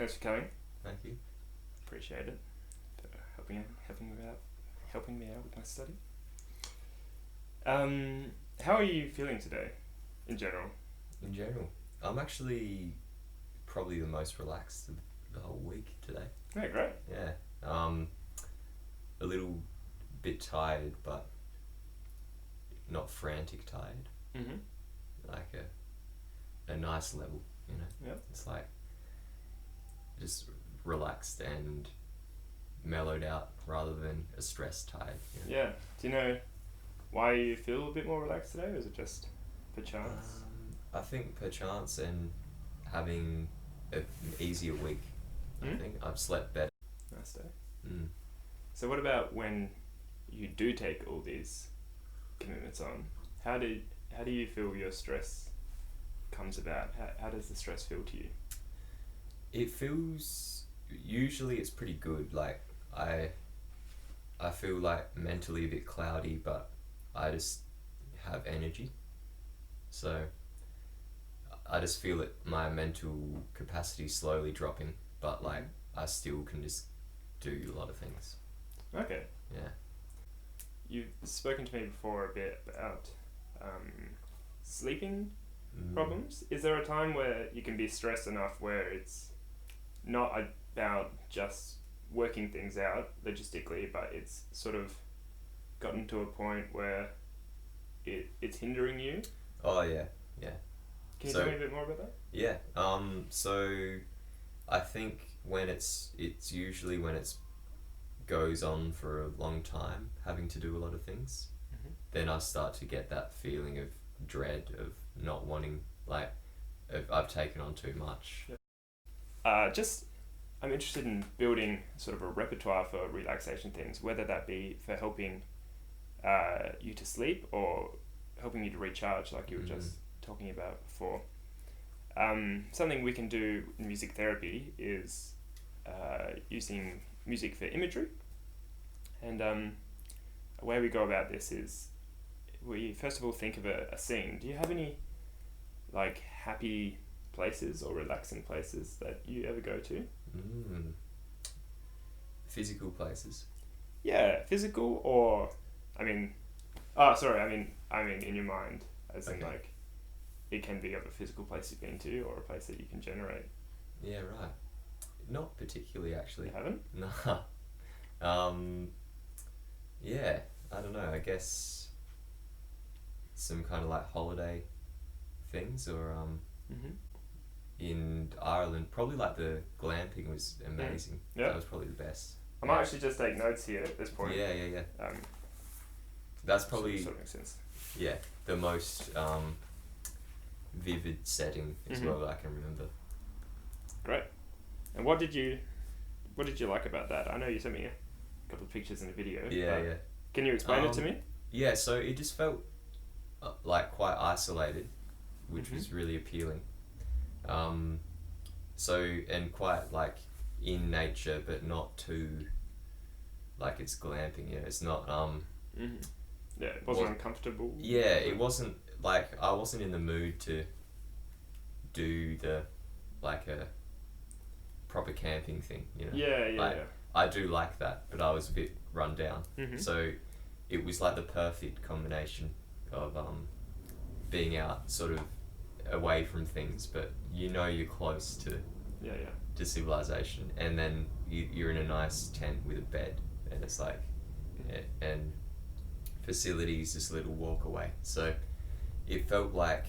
Thanks for coming. Thank you. Appreciate it. For helping me out with my study. How are you feeling today, in general? In general, I'm actually probably the most relaxed of the whole week today. Yeah, great. Yeah. A little bit tired, but not frantic tired. Mm-hmm. Like a nice level, you know. Yep. It's like just relaxed and mellowed out rather than a stressed tired. You know? Yeah. Do you know why you feel a bit more relaxed today, or is it just perchance? I think perchance and having an easier week. I think I've slept better. Nice day. Mm. So what about when you do take all these commitments on? How do you feel your stress comes about? How does the stress feel to you? It feels usually it's pretty good. Like I feel like mentally a bit cloudy, but I just have energy. So I just feel that my mental capacity is slowly dropping, but like I still can just do a lot of things. Okay. Yeah. You've spoken to me before a bit about sleeping problems. Is there a time where you can be stressed enough where it's not about just working things out logistically, but it's sort of gotten to a point where it's hindering you? Oh yeah, yeah. Can you tell me a bit more about that? Yeah. So I think when it's usually when it's goes on for a long time, having to do a lot of things, then I start to get that feeling of dread of not wanting, like, if I've taken on too much. I'm interested in building sort of a repertoire for relaxation things, whether that be for helping you to sleep or helping you to recharge, like you were just talking about before. Something we can do in music therapy is using music for imagery. And a way we go about this is we first of all think of a scene. Do you have any like happy places or relaxing places that you ever go to? Physical places. Yeah, physical or I mean in your mind, as in like it can be of a physical place you've been to or a place that you can generate. Yeah, right. Not particularly, actually. You haven't? Nah. Yeah, I don't know. I guess some kind of like holiday things, or in Ireland, probably like the glamping was amazing. Yeah. That was probably the best. I might actually just take notes here at this point. Yeah. That's probably sort of makes sense. Yeah, the most vivid setting as well that I can remember. Great. And what did you like about that? I know you sent me a couple of pictures and a video. Yeah. Can you explain it to me? Yeah, so it just felt like quite isolated, which was really appealing. So and quite like in nature, but not too like it's glamping. Yeah, it's not. Yeah, it wasn't uncomfortable. Yeah, it wasn't like I wasn't in the mood to do the like a proper camping thing. You know. Yeah. I do like that, but I was a bit run down. So it was like the perfect combination of being out sort of away from things, but you know you're close to civilization, and then you're in a nice tent with a bed, and it's like and facilities just a little walk away. So it felt like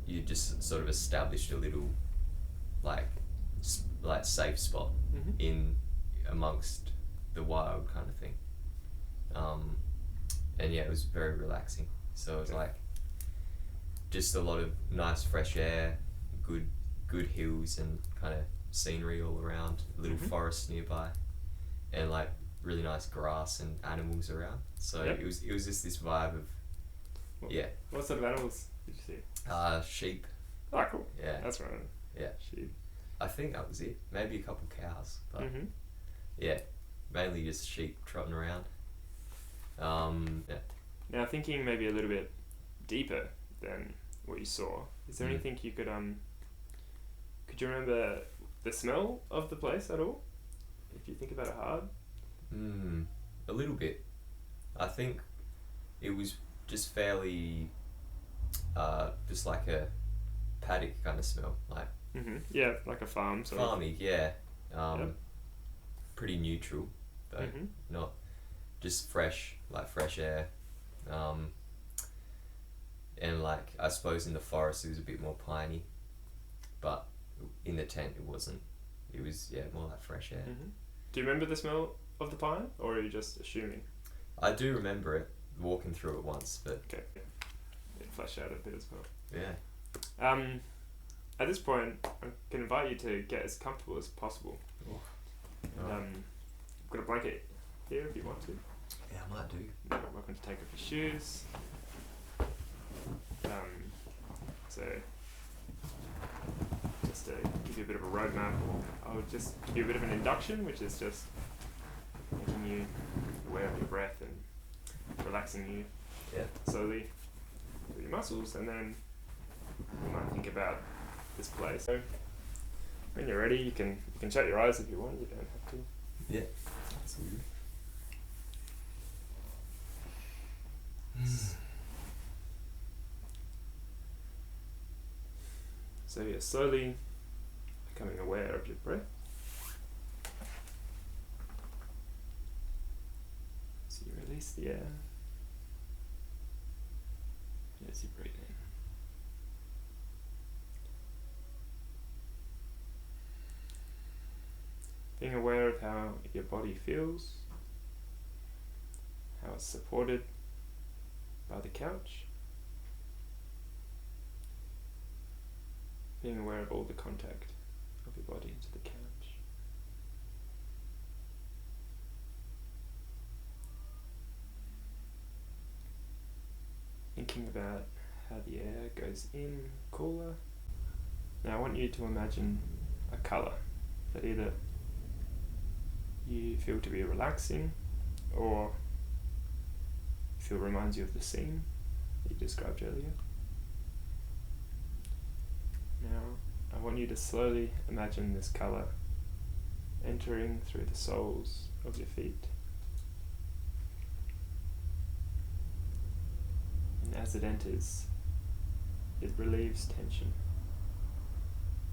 you just sort of established a little like safe spot in amongst the wild kind of thing. And yeah, it was very relaxing. So it was like just a lot of nice fresh air, good hills and kind of scenery all around, a little forest nearby, and like really nice grass and animals around. So it was just this vibe of What sort of animals did you see? Sheep. Oh, cool. Yeah. That's right. Yeah. Sheep. I think that was it. Maybe a couple cows, but yeah, mainly just sheep trotting around. Yeah. Now thinking maybe a little bit deeper than what you saw, is there anything you could you remember the smell of the place at all? If you think about it hard. A little bit. I think it was just fairly, just like a paddock kind of smell, like Yeah, like a farm. Sort farmy. Yeah. Yep. Pretty neutral, though. Not just fresh, like fresh air. And like I suppose in the forest it was a bit more piney, but in the tent it wasn't. It was more like fresh air. Do you remember the smell of the pine, or are you just assuming? I do remember it walking through it once, but okay, it flashed out a bit as well. Yeah. At this point, I can invite you to get as comfortable as possible. I've got a blanket here if you want to. Yeah, I might do. You're welcome to take off your shoes. So, just to give you a bit of a roadmap, I'll just give you a bit of an induction, which is just making you aware of your breath and relaxing you slowly through your muscles, and then you might think about this place. So, when you're ready, you can shut your eyes if you want. You don't have to. Yeah, absolutely. So you're slowly becoming aware of your breath. So you release the air as you breathe in. Being aware of how your body feels, how it's supported by the couch. Being aware of all the contact of your body to the couch. Thinking about how the air goes in cooler. Now I want you to imagine a colour that either you feel to be relaxing or feel reminds you of the scene that you described earlier. Now, I want you to slowly imagine this colour entering through the soles of your feet. And as it enters, it relieves tension,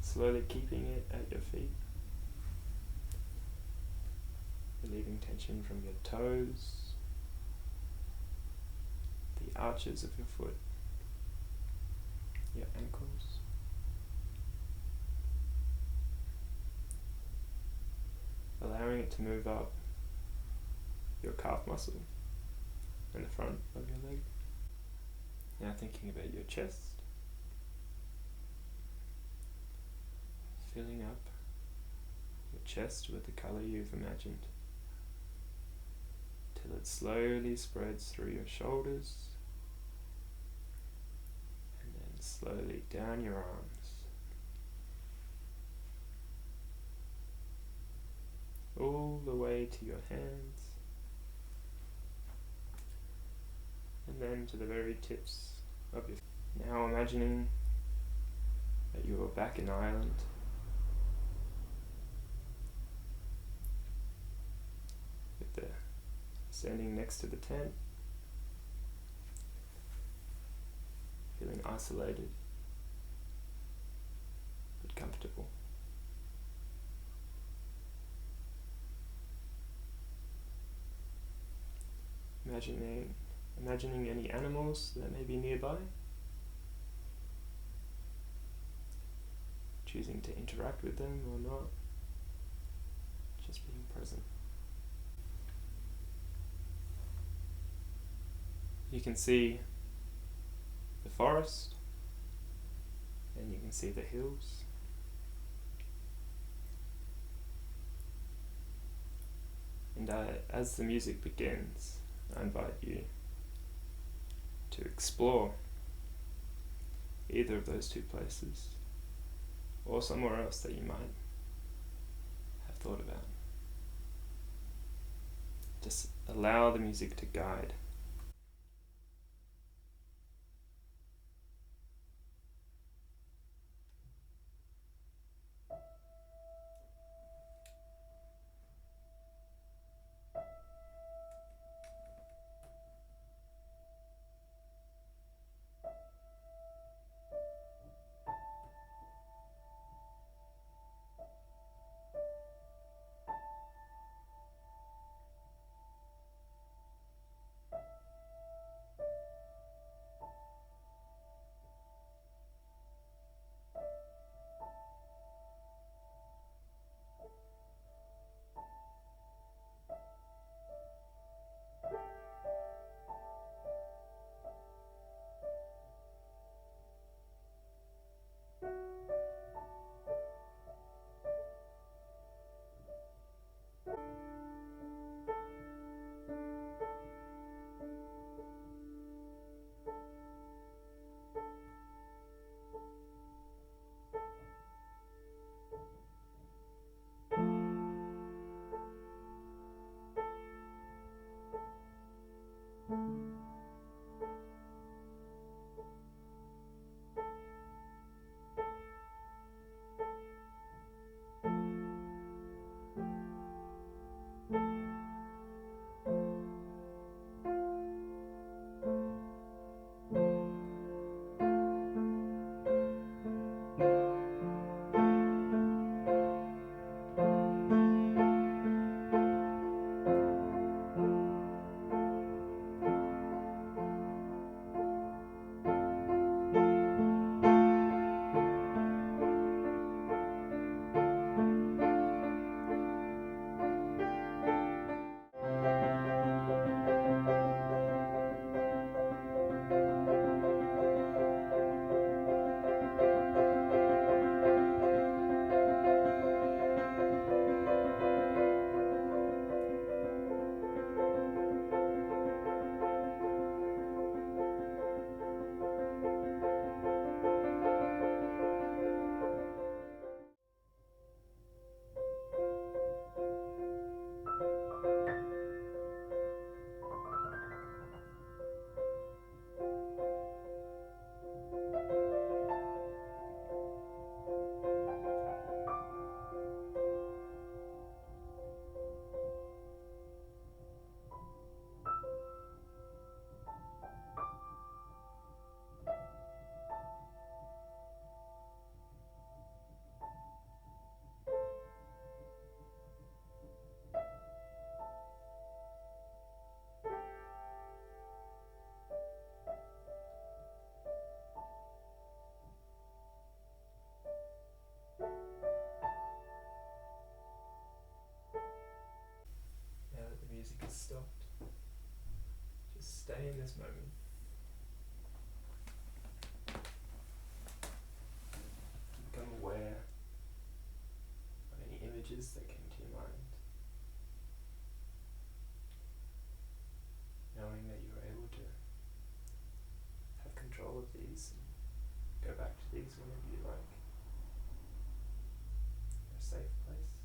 slowly keeping it at your feet, relieving tension from your toes, the arches of your foot, your ankles, allowing it to move up your calf muscle and the front of your leg. Now thinking about your chest, filling up your chest with the colour you've imagined till it slowly spreads through your shoulders and then slowly down your arms. All the way to your hands, and then to the very tips of your feet. Now imagining that you are back in Ireland, with the standing next to the tent, feeling isolated but comfortable. Imagining any animals that may be nearby, choosing to interact with them or not, just being present. You can see the forest, and you can see the hills. And as the music begins, I invite you to explore either of those two places or somewhere else that you might have thought about. Just allow the music to guide. stay in this moment. Become aware of any images that came to your mind, knowing that you were able to have control of these and go back to these whenever you like. A safe place.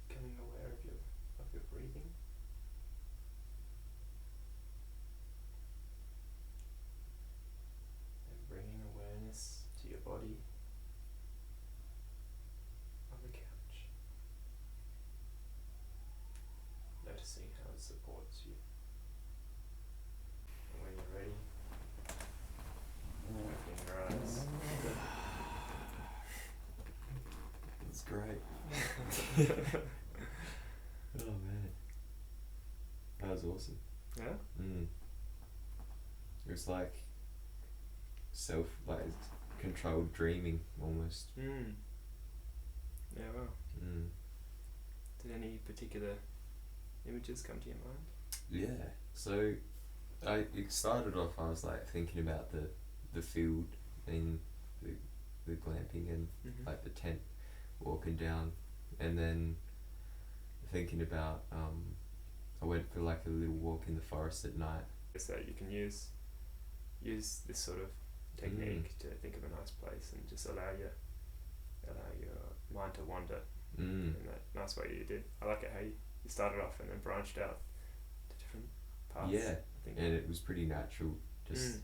Becoming aware of your breathing. And bringing awareness to your body on the couch. Noticing how it supports you. And when you're ready, opening your eyes. That's great. Oh man, that was awesome. Yeah? It was like controlled dreaming almost. Yeah, well. Did any particular images come to your mind? Yeah. So it started off, I was like thinking about the field and the glamping and like the tent, walking down, and then thinking about I went for like a little walk in the forest at night. So you can use this sort of technique to think of a nice place and just allow your mind to wander in that nice way you did. I like it how you started off and then branched out to different paths. Yeah, I think. and it was pretty natural, just